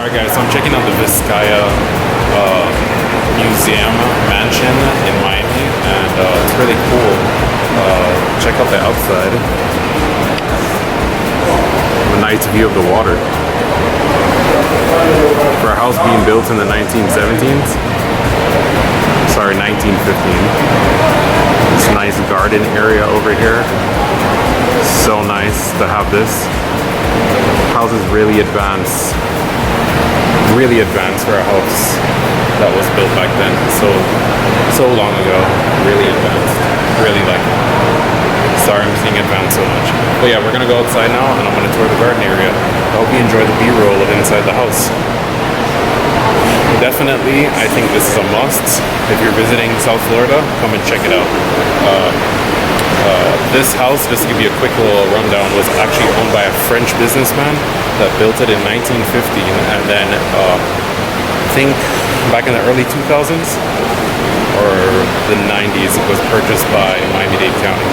Alright guys, so I'm checking out the Vizcaya Museum Mansion in Miami, and it's really cool. Check out the outside. A nice view of the water. For a house being built in the 1917s, sorry, 1915. This nice garden area over here. So nice to have this. House is really advanced for a house that was built back then, so long ago. Really advanced, really like it. Sorry I'm saying advanced so much, but yeah, we're gonna go outside now and I'm gonna tour the garden area. I hope you enjoy the b-roll of inside the house. Definitely, I think this is a must. If you're visiting South Florida, come and check it out. This house, just to give you a quick little rundown, was actually owned by a French businessman that built it in 1915, and then I think back in the early 2000s or the 90s, it was purchased by Miami-Dade County.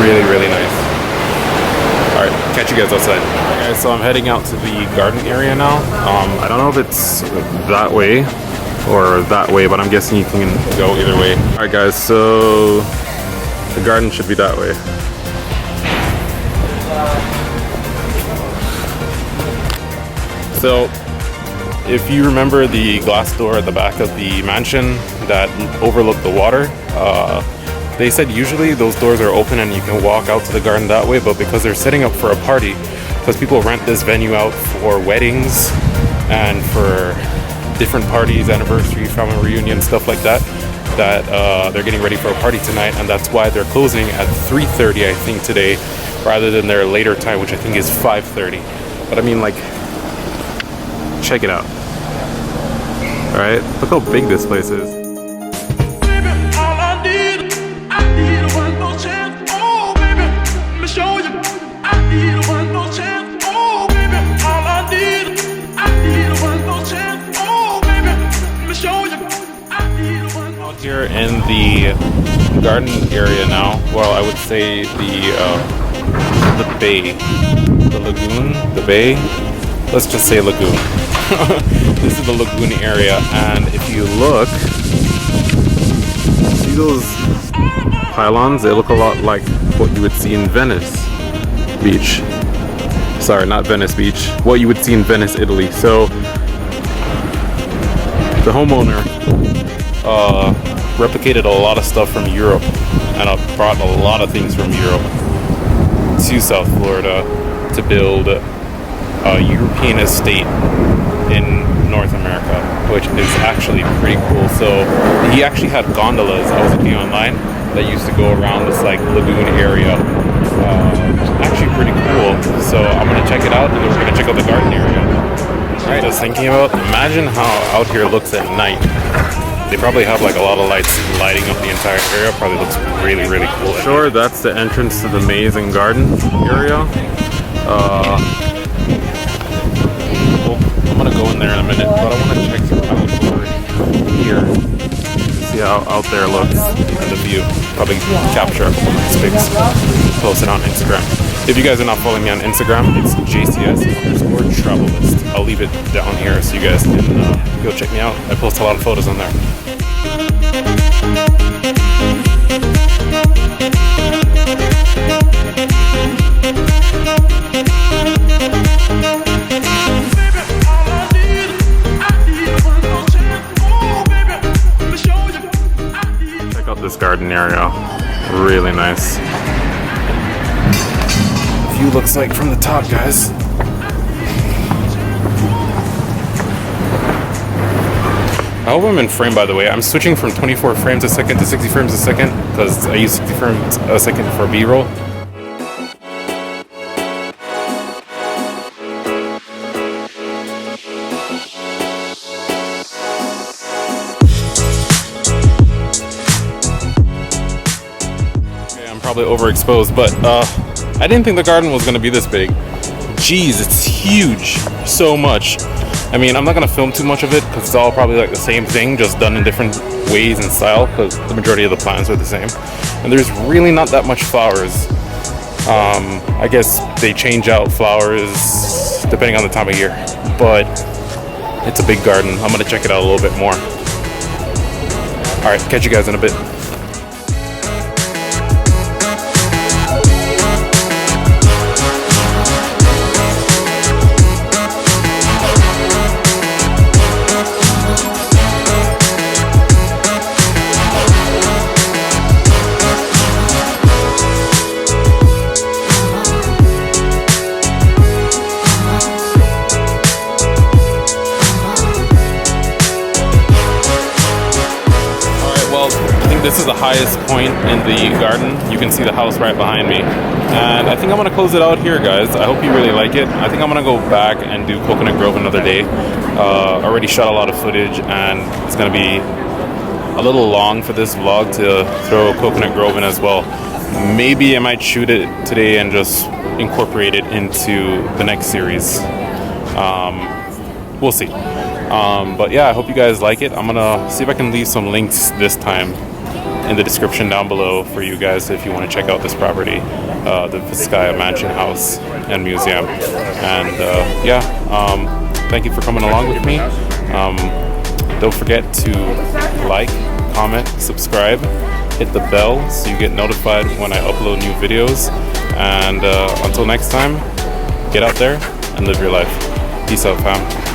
Really, really nice. Alright, catch you guys outside. Alright guys, so I'm heading out to the garden area now. I don't know if it's that way or that way, but I'm guessing you can go either way. Alright guys, so the garden should be that way. So if you remember the glass door at the back of the mansion that overlooked the water, they said usually those doors are open and you can walk out to the garden that way, but because they're setting up for a party, because people rent this venue out for weddings and for different parties, anniversary, family reunion, stuff like that, they're getting ready for a party tonight, and that's why they're closing at 3:30 I think today, rather than their later time, which I think is 5:30. But I mean, like, check it out. Alright, look how big this place is. Here in the garden area now, well, I would say the bay, the lagoon, the bay. Let's just say lagoon. This is the lagoon area, and if you look, see those pylons? They look a lot like what you would see in Venice Beach. Sorry, not Venice Beach. What you would see in Venice, Italy. So the homeowner replicated a lot of stuff from Europe, and brought a lot of things from Europe to South Florida to build a European estate in North America, which is actually pretty cool. So he actually had gondolas, I was looking online, that used to go around this like lagoon area, which is actually pretty cool. So I'm gonna check it out, and then we're gonna check out the garden area. Alright, just thinking about, imagine how out here looks at night. They probably have like a lot of lights lighting up the entire area. Probably looks really, really cool. Sure, that's the entrance to the maze and garden area. Well, I'm gonna go in there in a minute, but I want to check out over here. See how out there looks and the view. Probably capture these pics, post it on Instagram. If you guys are not following me on Instagram, it's JCS_travelist. I'll leave it down here so you guys can go check me out. I post a lot of photos on there. Check out this garden area. Really nice. View looks like from the top, guys. I hope I'm in frame, by the way. I'm switching from 24 frames a second to 60 frames a second because I use 60 frames a second for B-roll. Okay, I'm probably overexposed, but I didn't think the garden was going to be this big. Jeez, it's huge. So much. I mean, I'm not going to film too much of it because it's all probably like the same thing, just done in different ways and style because the majority of the plants are the same. And there's really not that much flowers. I guess they change out flowers depending on the time of year. But it's a big garden. I'm going to check it out a little bit more. Alright, catch you guys in a bit. This is the highest point in the garden. You can see the house right behind me. And I think I'm going to close it out here, guys. I hope you really like it. I think I'm going to go back and do Coconut Grove another day. Already shot a lot of footage and it's going to be a little long for this vlog to throw Coconut Grove in as well. Maybe I might shoot it today and just incorporate it into the next series. We'll see. But yeah, I hope you guys like it. I'm going to see if I can leave some links this time in the description down below for you guys if you want to check out this property, the Vizcaya Mansion House and Museum. And yeah, thank you for coming along with me. Don't forget to like, comment, subscribe, hit the bell so you get notified when I upload new videos. And until next time, get out there and live your life. Peace out, fam.